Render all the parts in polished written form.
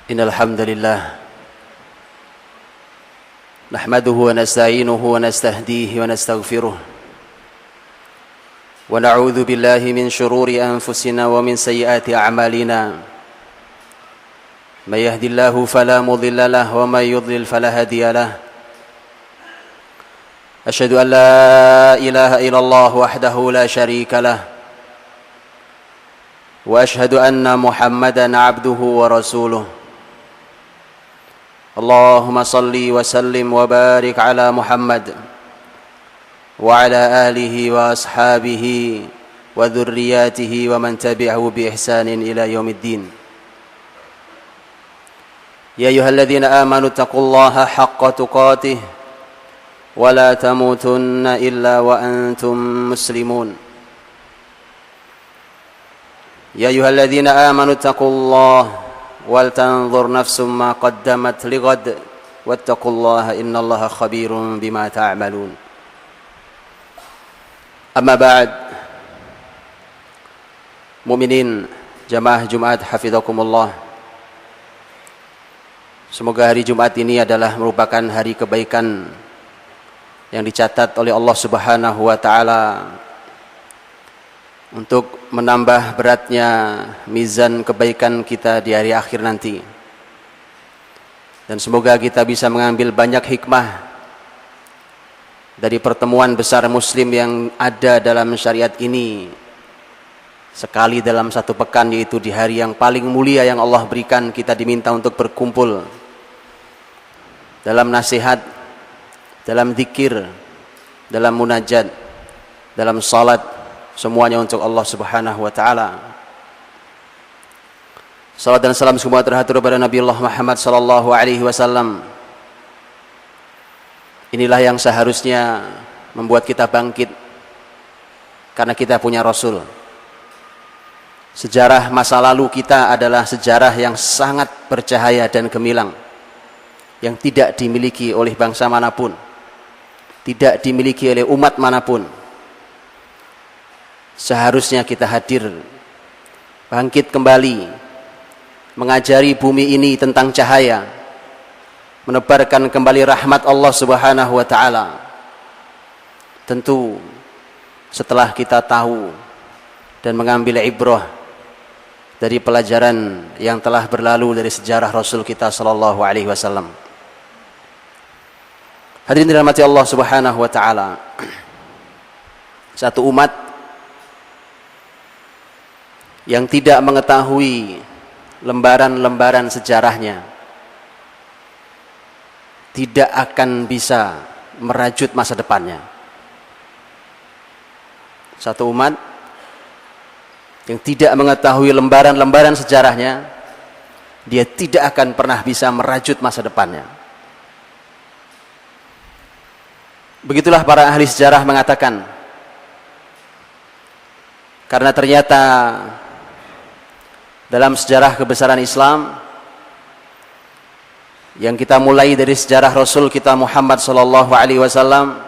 إن الحمد لله نحمده ونستعينه ونستهديه ونستغفره ونعوذ بالله من شرور أنفسنا ومن سيئات أعمالنا من يهد الله فلا مضل له ومن يضلل فلا هادي له أشهد أن لا إله إلا الله وحده لا شريك له وأشهد أن محمدا عبده ورسوله اللهم صل وسلم وبارك على محمد وعلى آله وأصحابه وذرياته ومن تبعه بإحسان إلى يوم الدين يا أيها الذين آمنوا اتقوا الله حق تقاته ولا تموتن إلا وأنتم مسلمون يا أيها الذين آمنوا اتقوا الله ولتنظر نفس ما قدمت لغد واتقوا الله إن الله خبير بما تعملون أما بعد mukminin jamaah Jumat hafizakumullah, semoga hari Jumat ini adalah merupakan hari kebaikan yang dicatat oleh Allah Subhanahu wa taala untuk menambah beratnya mizan kebaikan kita di hari akhir nanti. Dan semoga kita bisa mengambil banyak hikmah dari pertemuan besar muslim yang ada dalam syariat ini sekali dalam satu pekan, yaitu di hari yang paling mulia yang Allah berikan. Kita diminta untuk berkumpul dalam nasihat, dalam zikir, dalam munajat, dalam salat, semuanya untuk Allah Subhanahu wa taala. Salat dan salam semua terhatur kepada Nabi Allah Muhammad sallallahu alaihi wasallam. Inilah yang seharusnya membuat kita bangkit, karena kita punya Rasul. Sejarah masa lalu kita adalah sejarah yang sangat bercahaya dan gemilang, yang tidak dimiliki oleh bangsa manapun, tidak dimiliki oleh umat manapun. Seharusnya kita hadir, bangkit kembali, mengajari bumi ini tentang cahaya, menebarkan kembali rahmat Allah Subhanahu wa taala. Tentu setelah kita tahu dan mengambil ibrah dari pelajaran yang telah berlalu dari sejarah Rasul kita sallallahu alaihi wasallam. Hadirin dirahmati Allah Subhanahu wa taala, satu umat yang tidak mengetahui lembaran-lembaran sejarahnya tidak akan bisa merajut masa depannya. Satu umat yang tidak mengetahui lembaran-lembaran sejarahnya, dia tidak akan pernah bisa merajut masa depannya. Begitulah para ahli sejarah mengatakan, karena ternyata dalam sejarah kebesaran Islam yang kita mulai dari sejarah Rasul kita Muhammad sallallahu alaihi wasallam,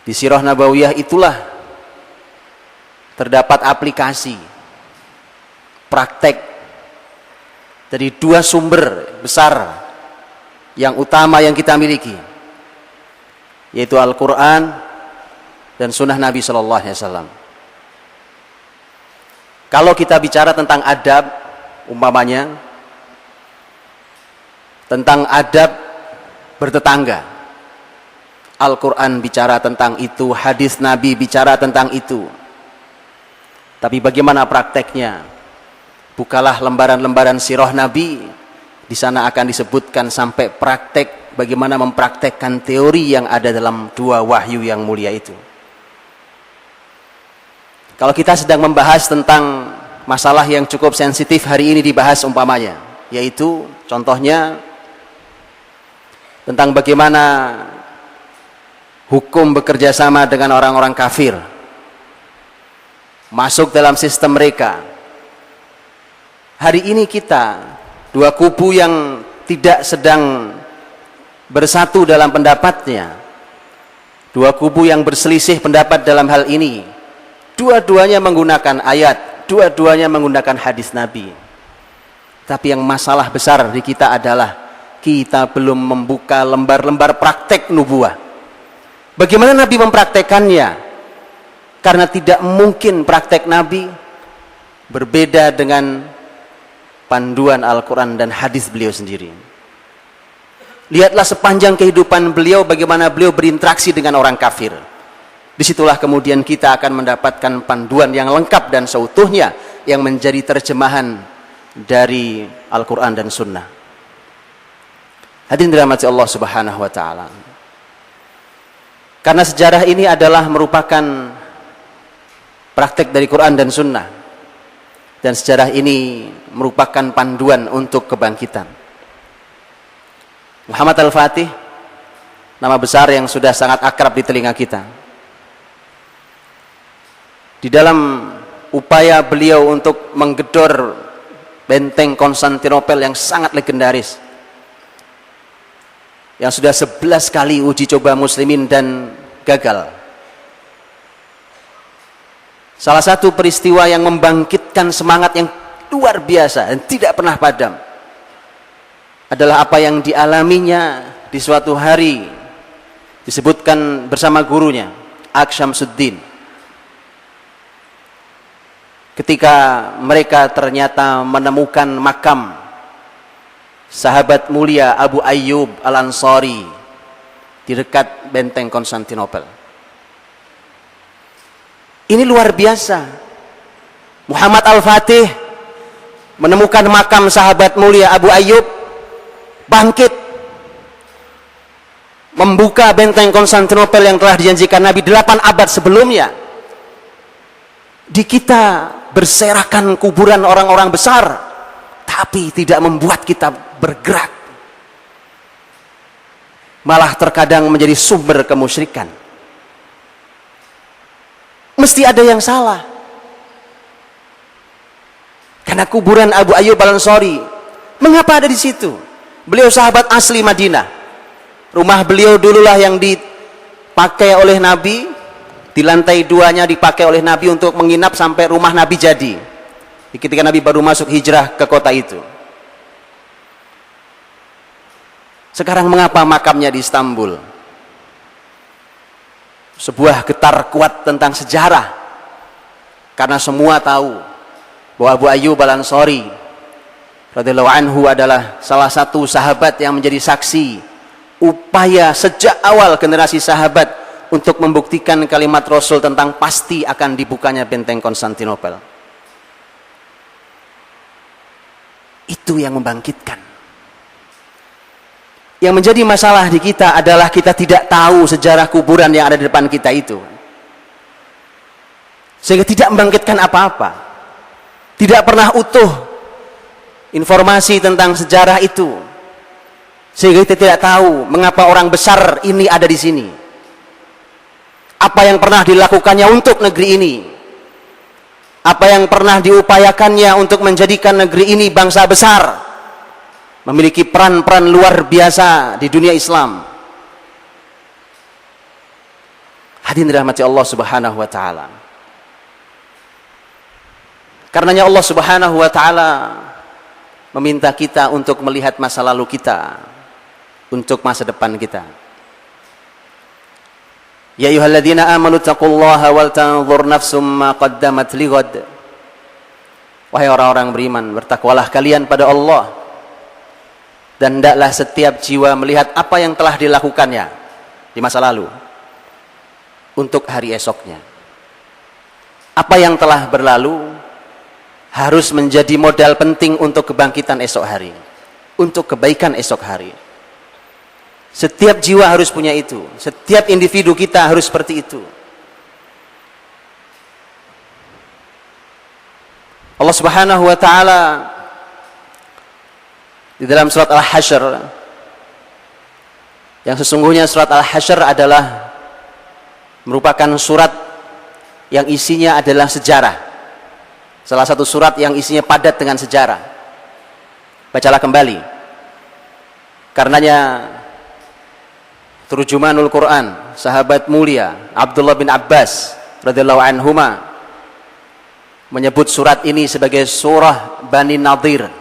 di sirah nabawiyah itulah terdapat aplikasi praktek dari dua sumber besar yang utama yang kita miliki, yaitu Al-Quran dan Sunnah Nabi sallallahu alaihi wasallam. Kalau kita bicara tentang adab, umpamanya tentang adab bertetangga, Al-Quran bicara tentang itu, hadis Nabi bicara tentang itu. Tapi bagaimana prakteknya? Bukalah lembaran-lembaran sirah Nabi, di sana akan disebutkan sampai praktek bagaimana mempraktekkan teori yang ada dalam dua wahyu yang mulia itu. Kalau kita sedang membahas tentang masalah yang cukup sensitif hari ini dibahas umpamanya, yaitu contohnya tentang bagaimana hukum bekerja sama dengan orang-orang kafir, masuk dalam sistem mereka. Hari ini kita, dua kubu yang tidak sedang bersatu dalam pendapatnya, dua kubu yang berselisih pendapat dalam hal ini, dua-duanya menggunakan ayat, dua-duanya menggunakan hadis Nabi. Tapi yang masalah besar di kita adalah kita belum membuka lembar-lembar praktek nubuah. Bagaimana Nabi mempraktekannya? Karena tidak mungkin praktek Nabi berbeda dengan panduan Al-Quran dan hadis beliau sendiri. Lihatlah sepanjang kehidupan beliau bagaimana beliau berinteraksi dengan orang kafir. Disitulah kemudian kita akan mendapatkan panduan yang lengkap dan seutuhnya yang menjadi terjemahan dari Al-Quran dan Sunnah. Hadirin dirahmati Allah Subhanahu wa Ta'ala. Karena sejarah ini adalah merupakan praktek dari Quran dan Sunnah, dan sejarah ini merupakan panduan untuk kebangkitan. Muhammad Al-Fatih, nama besar yang sudah sangat akrab di telinga kita. Di dalam upaya beliau untuk menggedor benteng Konstantinopel yang sangat legendaris, yang sudah 11 kali uji coba muslimin dan gagal. Salah satu peristiwa yang membangkitkan semangat yang luar biasa dan tidak pernah padam adalah apa yang dialaminya di suatu hari, disebutkan bersama gurunya Aqsh Syamsuddin, ketika mereka ternyata menemukan makam sahabat mulia Abu Ayyub Al-Ansari di dekat benteng Konstantinopel. Ini luar biasa. Muhammad Al-Fatih menemukan makam sahabat mulia Abu Ayyub, bangkit, membuka benteng Konstantinopel yang telah dijanjikan Nabi 8 abad sebelumnya. Di kita berserakan kuburan orang-orang besar, tapi tidak membuat kita bergerak. Malah terkadang menjadi sumber kemusyrikan. Mesti ada yang salah. Karena kuburan Abu Ayyub Al-Ansari, mengapa ada di situ? Beliau sahabat asli Madinah. Rumah beliau dululah yang dipakai oleh Nabi, di lantai 2-nya dipakai oleh Nabi untuk menginap sampai rumah Nabi jadi. Ketika Nabi baru masuk hijrah ke kota itu. Sekarang mengapa makamnya di Istanbul? Sebuah getar kuat tentang sejarah, karena semua tahu bahwa Abu Ayyub Al-Ansari radhiyallahu anhu adalah salah satu sahabat yang menjadi saksi upaya sejak awal generasi sahabat untuk membuktikan kalimat Rasul tentang pasti akan dibukanya benteng Konstantinopel. Itu yang membangkitkan. Yang menjadi masalah di kita adalah kita tidak tahu sejarah kuburan yang ada di depan kita itu, sehingga tidak membangkitkan apa-apa. Tidak pernah utuh informasi tentang sejarah itu, sehingga kita tidak tahu mengapa orang besar ini ada di sini, apa yang pernah dilakukannya untuk negeri ini, apa yang pernah diupayakannya untuk menjadikan negeri ini bangsa besar, memiliki peran-peran luar biasa di dunia Islam. Hadirin dirahmati Allah Subhanahu wa Ta'ala. Karenanya Allah Subhanahu wa Ta'ala meminta kita untuk melihat masa lalu kita, untuk masa depan kita. Ya ayyuhalladzina amanu taqullaha wal tanzur nafsum ma qaddamat lighad. Wahai orang-orang beriman, bertakwalah kalian pada Allah, dan hendaklah setiap jiwa melihat apa yang telah dilakukannya di masa lalu untuk hari esoknya. Apa yang telah berlalu harus menjadi modal penting untuk kebangkitan esok hari, untuk kebaikan esok hari. Setiap jiwa harus punya itu, setiap individu kita harus seperti itu. Allah Subhanahu wa Ta'ala di dalam surat Al-Hasyr, yang sesungguhnya surat Al-Hasyr adalah merupakan surat yang isinya adalah sejarah, salah satu surat yang isinya padat dengan sejarah. Bacalah kembali, karenanya Turjumanul Quran, sahabat mulia Abdullah bin Abbas radhiyallahu anhuma menyebut surat ini sebagai surah Bani Nadir,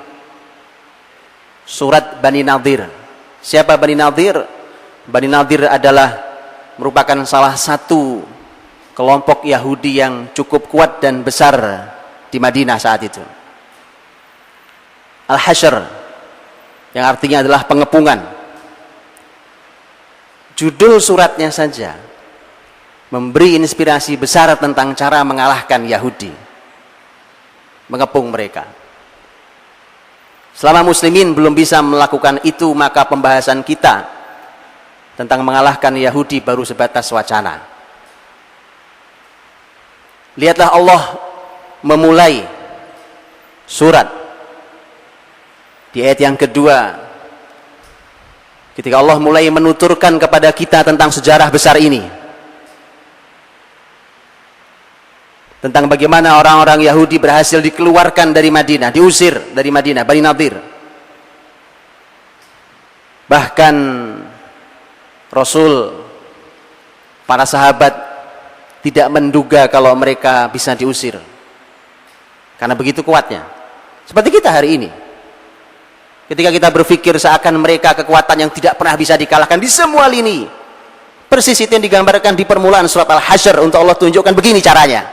surat Bani Nadir. Siapa Bani Nadir? Bani Nadir adalah merupakan salah satu kelompok Yahudi yang cukup kuat dan besar di Madinah saat itu. Al-Hasyr, yang artinya adalah pengepungan. Judul suratnya saja memberi inspirasi besar tentang cara mengalahkan Yahudi, mengepung mereka. Selama muslimin belum bisa melakukan itu, maka pembahasan kita tentang mengalahkan Yahudi baru sebatas wacana. Lihatlah Allah memulai surat di ayat yang kedua, ketika Allah mulai menuturkan kepada kita tentang sejarah besar ini, tentang bagaimana orang-orang Yahudi berhasil dikeluarkan dari Madinah, diusir dari Madinah, Bani Nadir. Bahkan Rasul, para sahabat tidak menduga kalau mereka bisa diusir, karena begitu kuatnya. Seperti kita hari ini, ketika kita berpikir seakan mereka kekuatan yang tidak pernah bisa dikalahkan di semua lini. Persis itu yang digambarkan di permulaan surat Al-Hasyr, untuk Allah tunjukkan begini caranya.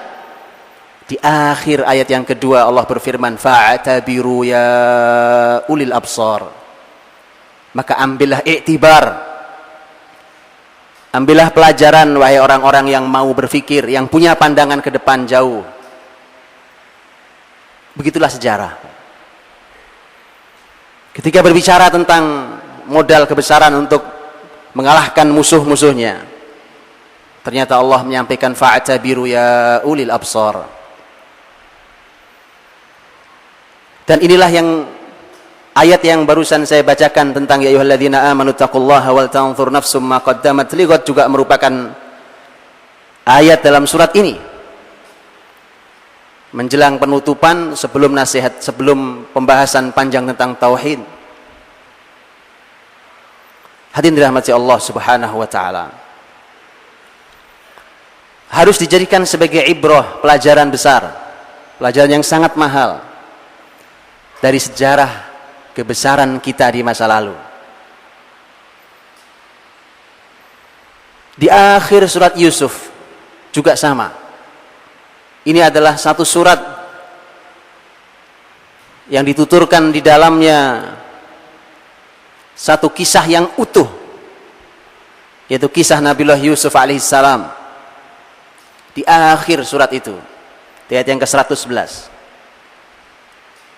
Di akhir ayat yang kedua Allah berfirman, fa'tabiru ya ulil absar. Maka ambillah iktibar, ambillah pelajaran wahai orang-orang yang mau berpikir, yang punya pandangan ke depan jauh. Begitulah sejarah. Ketika berbicara tentang modal kebesaran untuk mengalahkan musuh-musuhnya, ternyata Allah menyampaikan fa'tabiru ya ulil absar. Dan inilah yang ayat yang barusan saya bacakan tentang ya ayyuhalladzina amanu taqullaha wal tanzur nafsum ma qaddamat lighad juga merupakan ayat dalam surat ini. Menjelang penutupan, sebelum nasihat, sebelum pembahasan panjang tentang tauhid. Hadirin dirahmati Allah Subhanahu wa taala. Harus dijadikan sebagai ibrah, pelajaran besar, pelajaran yang sangat mahal dari sejarah kebesaran kita di masa lalu. Di akhir surat Yusuf juga sama. Ini adalah satu surat yang dituturkan di dalamnya satu kisah yang utuh, yaitu kisah Nabiullah Yusuf alaihissalam. Di akhir surat itu, di ayat yang ke-111,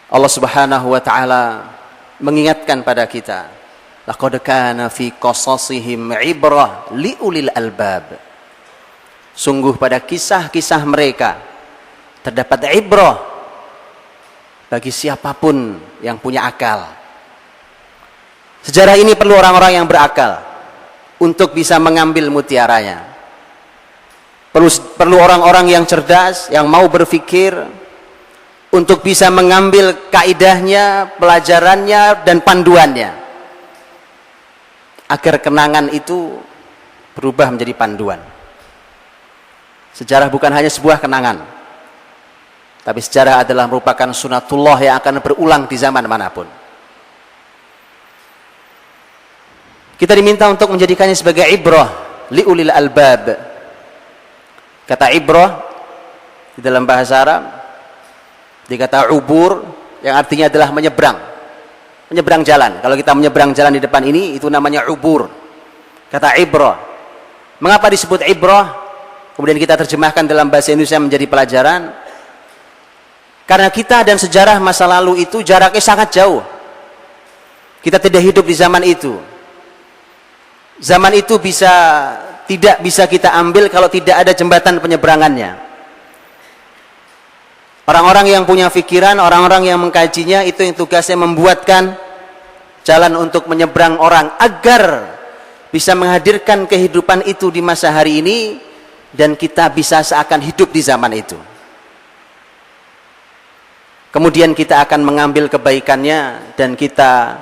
Allah Subhanahu wa taala mengingatkan pada kita, laqad kana fi qasasihim ibrah liulil albab. Sungguh pada kisah-kisah mereka terdapat ibrah bagi siapapun yang punya akal. Sejarah ini perlu orang-orang yang berakal untuk bisa mengambil mutiaranya. Perlu orang-orang yang cerdas, yang mau berpikir untuk bisa mengambil kaidahnya, pelajarannya, dan panduannya, agar kenangan itu berubah menjadi panduan. Sejarah bukan hanya sebuah kenangan, tapi sejarah adalah merupakan sunatullah yang akan berulang di zaman manapun. Kita diminta untuk menjadikannya sebagai ibrah liulil albab. Kata ibrah di dalam bahasa Arab dikata ubur, yang artinya adalah menyeberang jalan. Kalau kita menyeberang jalan di depan ini, itu namanya ubur. Kata ibrah. Mengapa disebut ibrah? Kemudian kita terjemahkan dalam bahasa Indonesia menjadi pelajaran. Karena kita dan sejarah masa lalu itu jaraknya sangat jauh. Kita tidak hidup di zaman itu. Zaman itu tidak bisa kita ambil kalau tidak ada jembatan penyeberangannya. Orang-orang yang punya pikiran, orang-orang yang mengkajinya, itu yang tugasnya membuatkan jalan untuk menyeberang orang agar bisa menghadirkan kehidupan itu di masa hari ini, dan kita bisa seakan hidup di zaman itu. Kemudian kita akan mengambil kebaikannya dan kita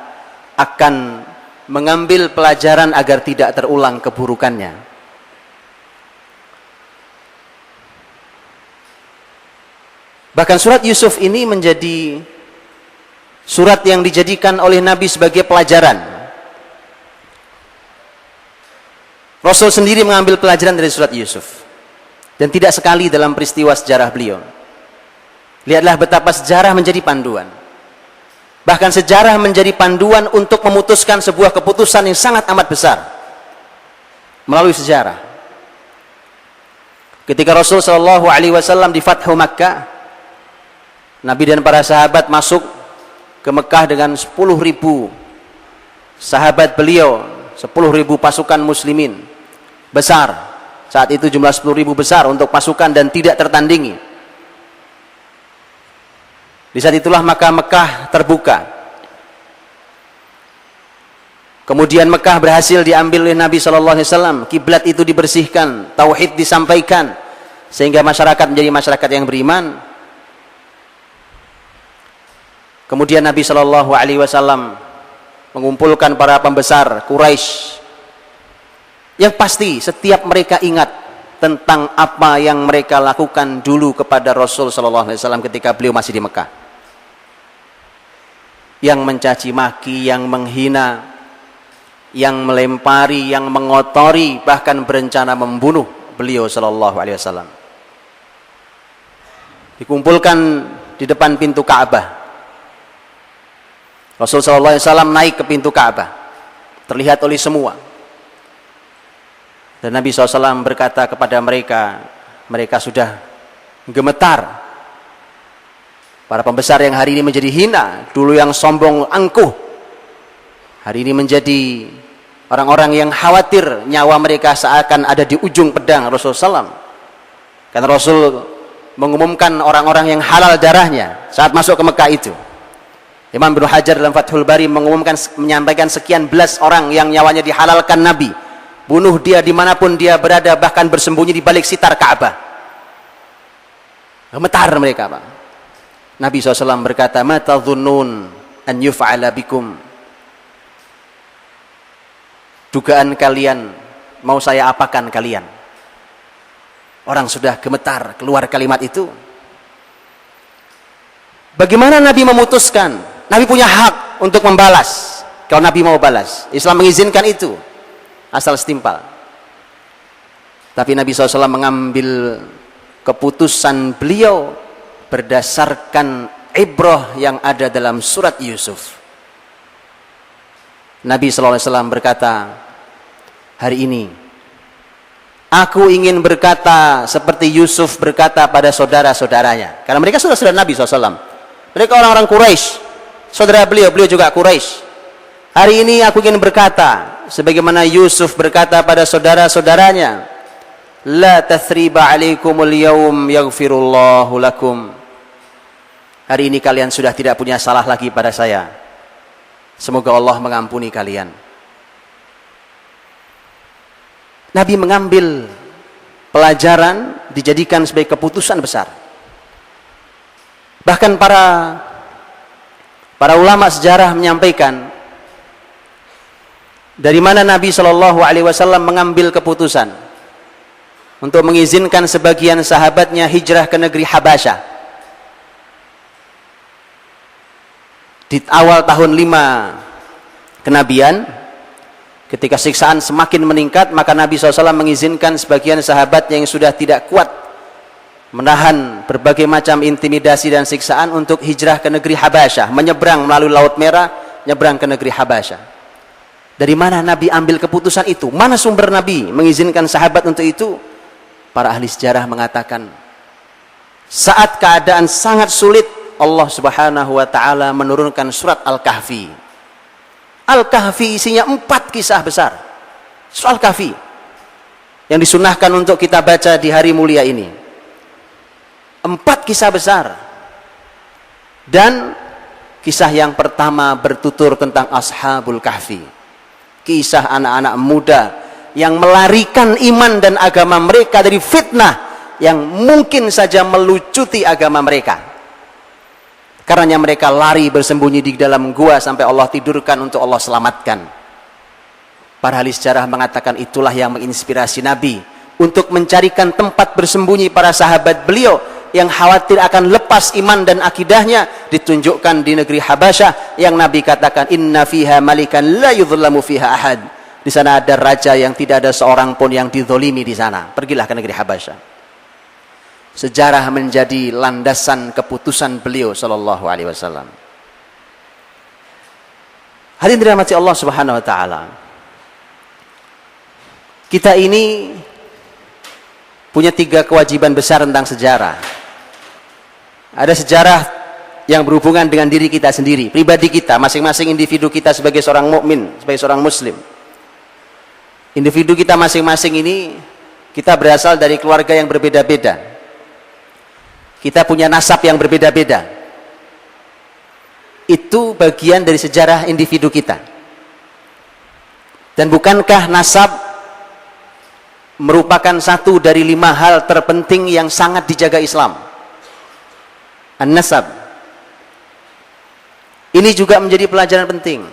akan mengambil pelajaran agar tidak terulang keburukannya. Bahkan surat Yusuf ini menjadi Surat yang dijadikan oleh Nabi sebagai pelajaran. Rasul sendiri mengambil pelajaran dari surat Yusuf. Dan tidak sekali dalam peristiwa sejarah beliau. Lihatlah betapa sejarah menjadi panduan. Bahkan sejarah menjadi panduan untuk memutuskan sebuah keputusan yang sangat amat besar. Melalui sejarah. Ketika Rasul sallallahu alaihi wasallam di Fathu Makkah, Nabi dan para sahabat masuk ke Mekah dengan 10.000 sahabat beliau, 10.000 pasukan muslimin. Besar. Saat itu jumlah 10.000 besar untuk pasukan dan tidak tertandingi. Di saat itulah maka Mekah terbuka. Kemudian Mekah berhasil diambil oleh Nabi sallallahu alaihi wasallam, kiblat itu dibersihkan, tauhid disampaikan sehingga masyarakat menjadi masyarakat yang beriman. Kemudian Nabi sallallahu alaihi wasallam mengumpulkan para pembesar Quraisy. Yang pasti setiap mereka ingat tentang apa yang mereka lakukan dulu kepada Rasul sallallahu alaihi wasallam ketika beliau masih di Mekah. Yang mencaci maki, yang menghina, yang melempari, yang mengotori, bahkan berencana membunuh beliau sallallahu alaihi wasallam. Dikumpulkan di depan pintu Ka'bah. Rasul sallallahu alaihi wasallam naik ke pintu Ka'bah. Terlihat oleh semua. Dan Nabi SAW berkata kepada mereka, mereka sudah gemetar. Para pembesar yang hari ini menjadi hina, dulu yang sombong angkuh, hari ini menjadi orang-orang yang khawatir nyawa mereka seakan ada di ujung pedang Rasulullah SAW. Karena Rasul mengumumkan orang-orang yang halal darahnya saat masuk ke Mekah itu. Imam Ibnu Hajar dalam Fathul Bari mengumumkan, menyampaikan sekian belas orang yang nyawanya dihalalkan Nabi. Bunuh dia dimanapun dia berada, bahkan bersembunyi di balik sitar Ka'bah. Gemetar mereka, Pak. Nabi SAW berkata, "Ma tadhunnun an yuf'ala bikum?" Dugaan kalian, mau saya apakan kalian? Orang sudah gemetar keluar kalimat itu. Bagaimana Nabi memutuskan? Nabi punya hak untuk membalas. Kalau Nabi mau balas, Islam mengizinkan itu. Asal setimpal. Tapi Nabi SAW mengambil keputusan beliau berdasarkan ibrah yang ada dalam surat Yusuf. Nabi SAW berkata, hari ini aku ingin berkata seperti Yusuf berkata pada saudara-saudaranya. Karena mereka saudara-saudara Nabi SAW. Mereka orang-orang Quraisy. Saudara beliau juga Quraisy. Hari ini aku ingin berkata sebagaimana Yusuf berkata pada saudara-saudaranya, la tathriba alaikumul yawm yaghfirullahu lakum. Hari ini kalian sudah tidak punya salah lagi pada saya. Semoga Allah mengampuni kalian. Nabi mengambil pelajaran dijadikan sebagai keputusan besar. Bahkan para ulama sejarah menyampaikan dari mana Nabi Shallallahu Alaihi Wasallam mengambil keputusan untuk mengizinkan sebagian sahabatnya hijrah ke negeri Habasyah di awal tahun 5 kenabian. Ketika siksaan semakin meningkat, maka Nabi SAW mengizinkan sebagian sahabat yang sudah tidak kuat menahan berbagai macam intimidasi dan siksaan untuk hijrah ke negeri Habasyah, menyeberang melalui Laut Merah, nyeberang ke negeri Habasyah. Dari mana Nabi ambil keputusan itu? Mana sumber Nabi mengizinkan sahabat untuk itu? Para ahli sejarah mengatakan, saat keadaan sangat sulit, Allah Subhanahu wa taala menurunkan surat Al-Kahfi. Al-Kahfi isinya 4 kisah besar. Surah Al-Kahfi yang disunahkan untuk kita baca di hari mulia ini. 4 kisah besar. Dan kisah yang pertama bertutur tentang Ashabul Kahfi. Kisah anak-anak muda yang melarikan iman dan agama mereka dari fitnah yang mungkin saja melucuti agama mereka. Karenanya mereka lari bersembunyi di dalam gua sampai Allah tidurkan untuk Allah selamatkan. Para ahli sejarah mengatakan itulah yang menginspirasi Nabi untuk mencarikan tempat bersembunyi para sahabat beliau yang khawatir akan lepas iman dan akidahnya, ditunjukkan di negeri Habasyah yang Nabi katakan inna fiha malikan la yudhlamu fiha ahad. Di sana ada raja yang tidak ada seorang pun yang dizolimi di sana. Pergilah ke negeri Habasyah. Sejarah menjadi landasan keputusan beliau sallallahu alaihi wasallam. Hadirin dirahmati Allah Subhanahu wa taala. Kita ini punya 3 kewajiban besar tentang sejarah. Ada sejarah yang berhubungan dengan diri kita sendiri, pribadi kita, masing-masing individu kita sebagai seorang mukmin, sebagai seorang muslim. Individu kita masing-masing ini, kita berasal dari keluarga yang berbeda-beda. Kita punya nasab yang berbeda-beda. Itu bagian dari sejarah individu kita. Dan bukankah nasab merupakan satu dari 5 hal terpenting yang sangat dijaga Islam? An-nasab. Ini juga menjadi pelajaran penting.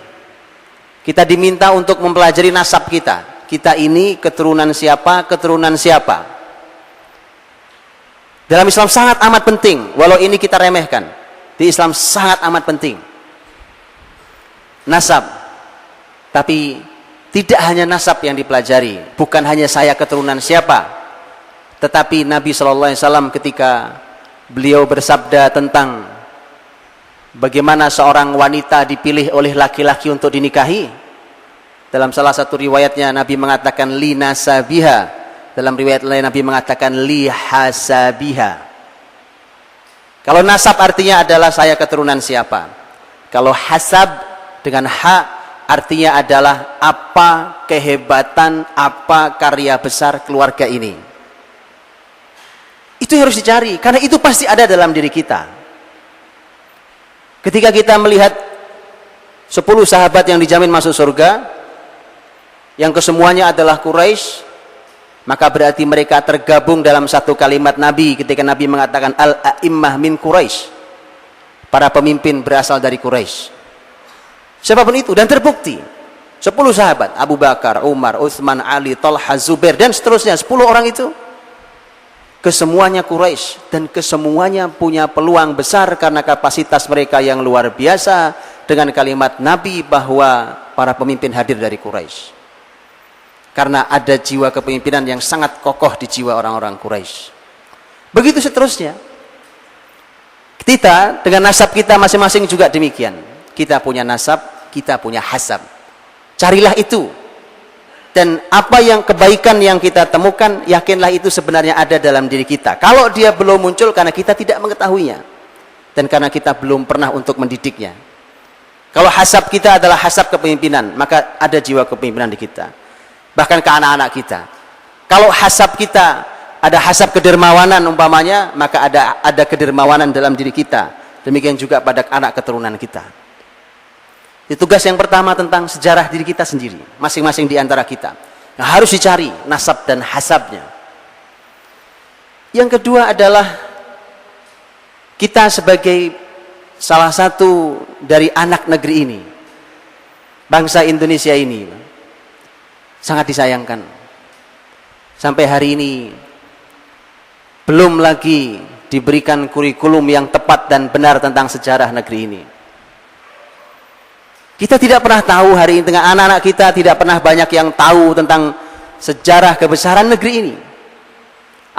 Kita diminta untuk mempelajari nasab kita. Kita ini keturunan siapa, keturunan siapa. Dalam Islam sangat amat penting, walau ini kita remehkan. Di Islam sangat amat penting. Nasab. Tapi tidak hanya nasab yang dipelajari, bukan hanya saya keturunan siapa, tetapi Nabi SAW ketika beliau bersabda tentang bagaimana seorang wanita dipilih oleh laki-laki untuk dinikahi, dalam salah satu riwayatnya Nabi mengatakan li nasabiha, dalam riwayat lain Nabi mengatakan li hasabiha. Kalau nasab artinya adalah saya keturunan siapa, kalau hasab dengan ha artinya adalah apa kehebatan, apa karya besar keluarga ini. Itu harus dicari, karena itu pasti ada dalam diri kita. Ketika kita melihat 10 sahabat yang dijamin masuk surga, yang kesemuanya adalah Quraisy, maka berarti mereka tergabung dalam satu kalimat Nabi ketika Nabi mengatakan al-a'immah min Quraisy. Para pemimpin berasal dari Quraisy. Siapapun itu, dan terbukti 10 sahabat, Abu Bakar, Umar, Utsman, Ali, Talha, Zubair, dan seterusnya, 10 orang itu kesemuanya Quraisy, dan kesemuanya punya peluang besar karena kapasitas mereka yang luar biasa dengan kalimat Nabi bahwa para pemimpin hadir dari Quraisy. Karena ada jiwa kepemimpinan yang sangat kokoh di jiwa orang-orang Quraisy. Begitu seterusnya. Kita dengan nasab kita masing-masing juga demikian. Kita punya nasab, kita punya hasab. Carilah itu. Dan apa yang kebaikan yang kita temukan, yakinlah itu sebenarnya ada dalam diri kita. Kalau dia belum muncul karena kita tidak mengetahuinya. Dan karena kita belum pernah untuk mendidiknya. Kalau hasab kita adalah hasab kepemimpinan, maka ada jiwa kepemimpinan di kita. Bahkan ke anak-anak kita. Kalau hasab kita ada hasab kedermawanan umpamanya, maka ada kedermawanan dalam diri kita. Demikian juga pada anak keturunan kita. Itu tugas yang pertama tentang sejarah diri kita sendiri, masing-masing di antara kita. Nah, harus dicari nasab dan hasabnya. Yang kedua adalah kita sebagai salah satu dari anak negeri ini, bangsa Indonesia ini, sangat disayangkan. Sampai hari ini belum lagi diberikan kurikulum yang tepat dan benar tentang sejarah negeri ini. Kita tidak pernah tahu hari ini, dengan anak-anak kita tidak pernah banyak yang tahu tentang sejarah kebesaran negeri ini.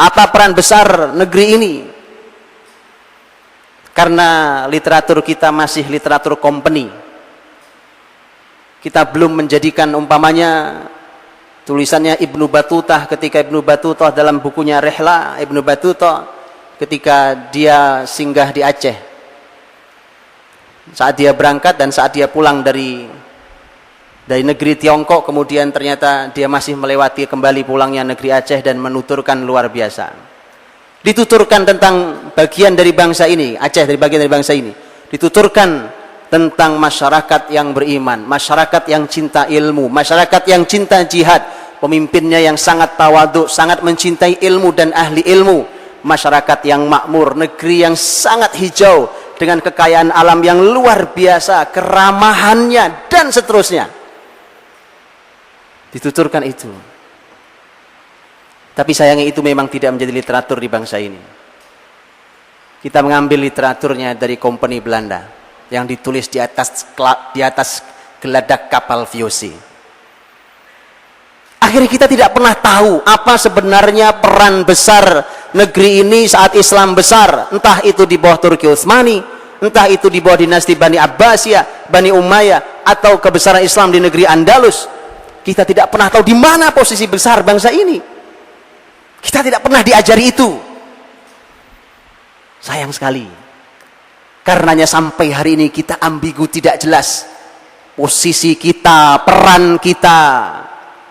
Apa peran besar negeri ini? Karena literatur kita masih literatur company. Kita belum menjadikan umpamanya tulisannya Ibnu Batutah, ketika Ibnu Batutah dalam bukunya Rihlah Ibnu Batutah ketika dia singgah di Aceh. Saat dia berangkat dan saat dia pulang dari negeri Tiongkok, kemudian ternyata dia masih melewati kembali pulangnya negeri Aceh dan menuturkan luar biasa. Dituturkan tentang bagian dari bangsa ini, Aceh dari bagian dari bangsa ini. Dituturkan tentang masyarakat yang beriman, masyarakat yang cinta ilmu, masyarakat yang cinta jihad, pemimpinnya yang sangat tawadhu, sangat mencintai ilmu dan ahli ilmu, masyarakat yang makmur, negeri yang sangat hijau, dengan kekayaan alam yang luar biasa, keramahannya, dan seterusnya. Dituturkan itu. Tapi sayangnya itu memang tidak menjadi literatur di bangsa ini. Kita mengambil literaturnya dari kompeni Belanda yang ditulis di atas geladak kapal VOC. Akhirnya kita tidak pernah tahu apa sebenarnya peran besar negeri ini saat Islam besar, entah itu di bawah Turki Utsmani, entah itu di bawah dinasti Bani Abbasiyah, Bani Umayyah, atau kebesaran Islam di negeri Andalus. Kita tidak pernah tahu di mana posisi besar bangsa ini. Kita tidak pernah diajari itu. Sayang sekali. Karenanya sampai hari ini kita ambigu, tidak jelas posisi kita, peran kita.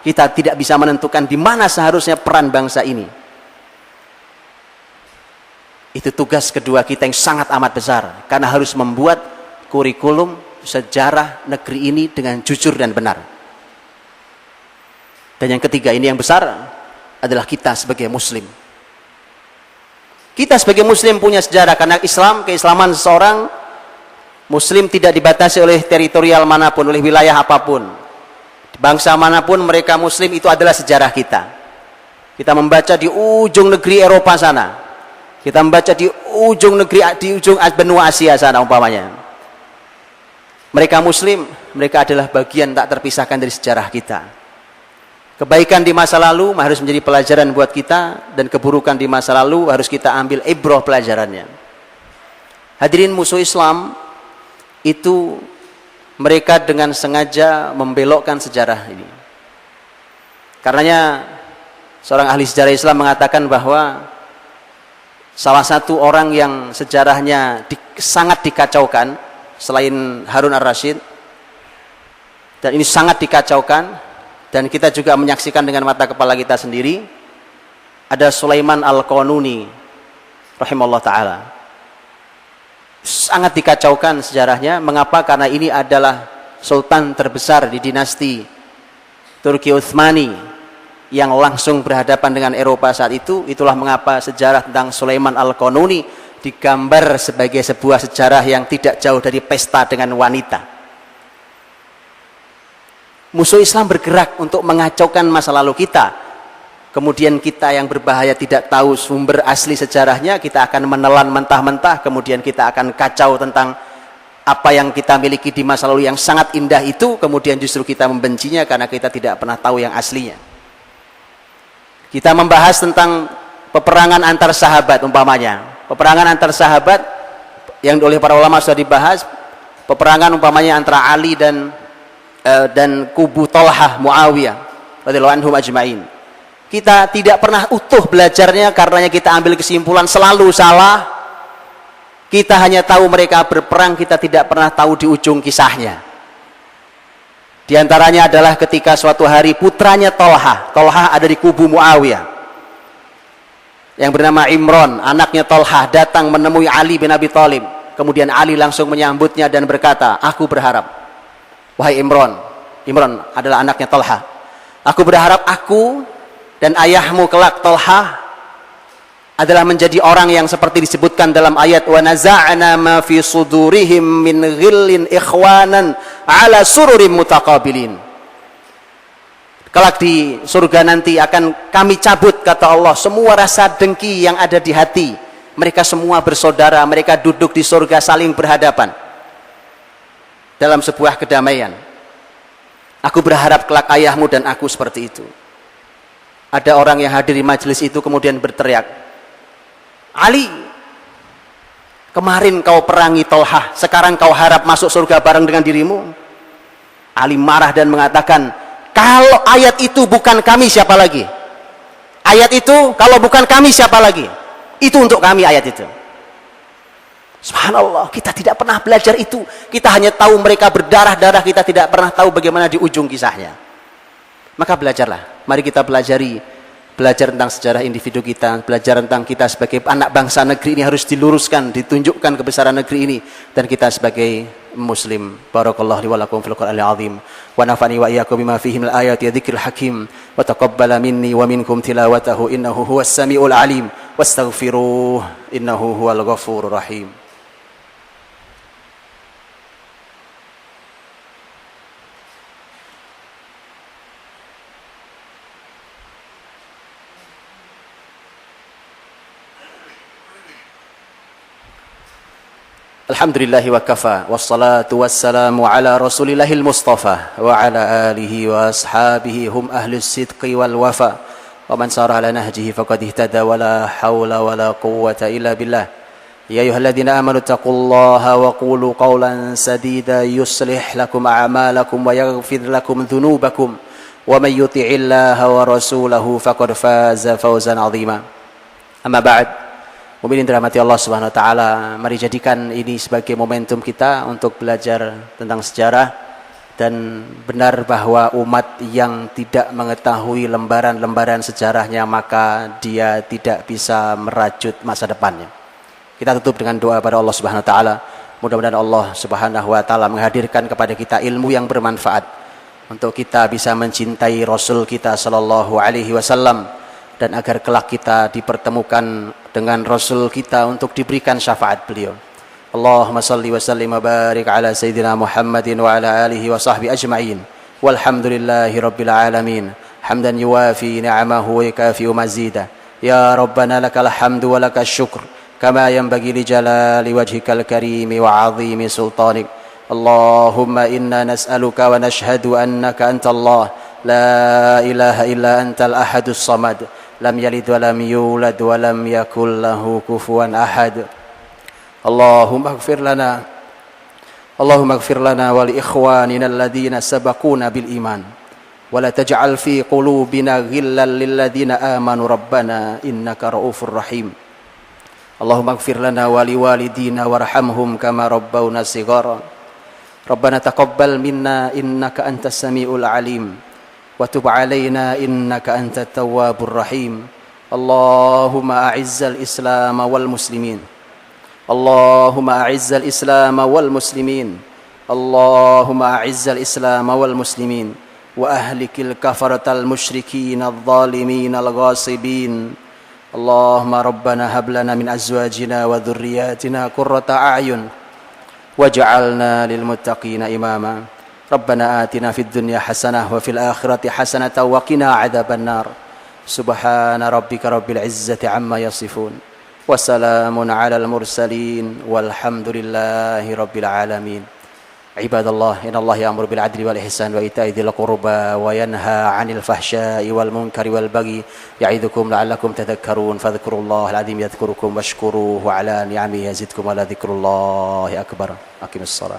Kita tidak bisa menentukan di mana seharusnya peran bangsa ini. Itu tugas kedua kita yang sangat amat besar, karena harus membuat kurikulum sejarah negeri ini dengan jujur dan benar. Dan yang ketiga, ini yang besar, adalah kita sebagai muslim. Kita sebagai muslim punya sejarah, karena keislaman seseorang muslim tidak dibatasi oleh teritorial manapun, oleh wilayah apapun. Bangsa manapun mereka muslim, itu adalah sejarah kita. Kita membaca di ujung negeri Eropa sana, kita membaca di ujung benua Asia sana umpamanya. Mereka muslim, mereka adalah bagian tak terpisahkan dari sejarah kita. Kebaikan di masa lalu harus menjadi pelajaran buat kita, dan keburukan di masa lalu harus kita ambil ibrah pelajarannya. Hadirin, musuh Islam itu mereka dengan sengaja membelokkan sejarah ini. Karenanya seorang ahli sejarah Islam mengatakan bahwa salah satu orang yang sejarahnya sangat dikacaukan selain Harun ar-Rasyid, dan ini sangat dikacaukan dan kita juga menyaksikan dengan mata kepala kita sendiri, ada Sulaiman al-Qanuni rahimahullah ta'ala. Sangat dikacaukan sejarahnya. Mengapa? Karena ini adalah sultan terbesar di dinasti Turki Utsmani yang langsung berhadapan dengan Eropa saat itu. Itulah mengapa sejarah tentang Sulaiman al-Qanuni digambar sebagai sebuah sejarah yang tidak jauh dari pesta dengan wanita. Musuh Islam bergerak untuk mengacaukan masa lalu kita. Kemudian kita yang berbahaya tidak tahu sumber asli sejarahnya, kita akan menelan mentah-mentah, kemudian kita akan kacau tentang apa yang kita miliki di masa lalu yang sangat indah itu, kemudian justru kita membencinya karena kita tidak pernah tahu yang aslinya. Kita membahas tentang peperangan antar sahabat umpamanya. Peperangan antar sahabat yang oleh para ulama sudah dibahas, peperangan umpamanya antara Ali dan kubu Thalhah Muawiyah radhiyallahu anhum ajma'in. Kita tidak pernah utuh belajarnya, karenanya kita ambil kesimpulan selalu salah. Kita hanya tahu mereka berperang, kita tidak pernah tahu di ujung kisahnya. Di antaranya adalah ketika suatu hari putranya Thalhah ada di kubu Muawiyah, yang bernama Imran, anaknya Thalhah, datang menemui Ali bin Abi Thalib. Kemudian Ali langsung menyambutnya dan berkata, aku berharap, wahai Imran adalah anaknya Thalhah, aku berharap aku dan ayahmu kelak Thalhah adalah menjadi orang yang seperti disebutkan dalam ayat wa naza'na ma fi sudurihim min ghillin ikhwanan ala sururim mutaqabilin. Kelak di surga nanti akan kami cabut, kata Allah, semua rasa dengki yang ada di hati. Mereka semua bersaudara, mereka duduk di surga saling berhadapan dalam sebuah kedamaian. Aku berharap kelak ayahmu dan aku seperti itu. Ada orang yang hadir di majelis itu kemudian berteriak, Ali, kemarin kau perangi Thalhah, sekarang kau harap masuk surga bareng dengan dirimu? Ali marah dan mengatakan, kalau ayat itu bukan kami, siapa lagi? Ayat itu kalau bukan kami, siapa lagi? Itu untuk kami ayat itu. Subhanallah, kita tidak pernah belajar itu. Kita hanya tahu mereka berdarah-darah, kita tidak pernah tahu bagaimana di ujung kisahnya. Maka belajarlah, mari kita belajar tentang sejarah individu kita, belajar tentang kita sebagai anak bangsa negeri ini harus diluruskan, ditunjukkan kebesaran negeri ini, dan kita sebagai muslim. Barakallahu li wa lakum fil Qur'anil azim wa nafa'ani wa iyyakum bima fihi minal ayati wa dzikril hakim wa taqabbala minni wa minkum tilawatahu innahu huwas samiul alim wastaghfiruh innahu huwal ghafurur rahim. Alhamdulillahi wa kafa, wassalatu wassalamu ala rasulillahil mustafa wa ala alihi wa ashabihi hum ahlus sidqi wal wafa wa man sara ala nahjihi faqad ihtada wa la hawla wa la quwwata illa billah. Ya ayyuhalladzina amanu taqullaha wa qulu qawlan sadida yuslih lakum a'malakum wa yaghfir lakum dhunubakum wa may yuti'illaha wa rasulahu faqad faza fawzan 'azima. Amma ba'd. Mukminin dirahmati Allah Subhanahu wa taala, mari jadikan ini sebagai momentum kita untuk belajar tentang sejarah, dan benar bahwa umat yang tidak mengetahui lembaran-lembaran sejarahnya maka dia tidak bisa merajut masa depannya. Kita tutup dengan doa pada Allah Subhanahu wa taala. Mudah-mudahan Allah Subhanahu wa taala menghadirkan kepada kita ilmu yang bermanfaat untuk kita bisa mencintai Rasul kita sallallahu alaihi wasallam, dan agar kelak kita dipertemukan dengan Rasul kita untuk diberikan syafaat beliau. Allahumma salli wa sallim wa barik ala Sayyidina Muhammadin wa ala alihi wa sahbihi ajma'in. Walhamdulillahi rabbil alamin. Hamdan yuwafi ni'amahu wa yukafi'u mazidah. Ya Rabbana lakal hamdu wa lakal syukr. Kama yanbaghi li jalali wajhikal karimi wa azimi sultanik. Allahumma inna nas'aluka wa nashhadu annaka anta Allah. La ilaha illa antal ahadus samad. Lam yalid wa lam yulad wa lam yakul lahu kufuwan ahad. Allahumma ighfir lana wa li ikhwanina alladhina sabaquna bil iman wa la taj'al fi qulubina ghillan lil ladzina amanu rabbana innaka raufur rahim. Allahumma ighfir lana wa li walidina warhamhum kama rabbawna shighara. Rabbana taqabbal minna innaka antas samiul alim. وتب علينا إنك أنت التواب الرحيم. اللهم أعز الإسلام والمسلمين. اللهم أعز الإسلام والمسلمين. اللهم أعز الإسلام والمسلمين وأهلك الكفرة المشركين الظالمين الغاصبين. اللهم ربنا هب لنا من أزواجنا وذرياتنا قرة أعين واجعلنا للمتقين إماما. ربنا آتنا في الدنيا حسنة وفي الآخرة حسنة وقنا عذاب النار. سبحان ربك رب العزة عما يصفون وسلام على المرسلين والحمد لله رب العالمين. عباد الله، إن الله يأمر بالعدل والإحسان وإيتاء ذي القربى وينهى عن الفحشاء والمنكر والبغي يعظكم لعلكم تذكرون. فاذكروا الله العظيم يذكركم واشكروه على نعمه يزدكم ولذكر الله أكبر. أقم الصلاة.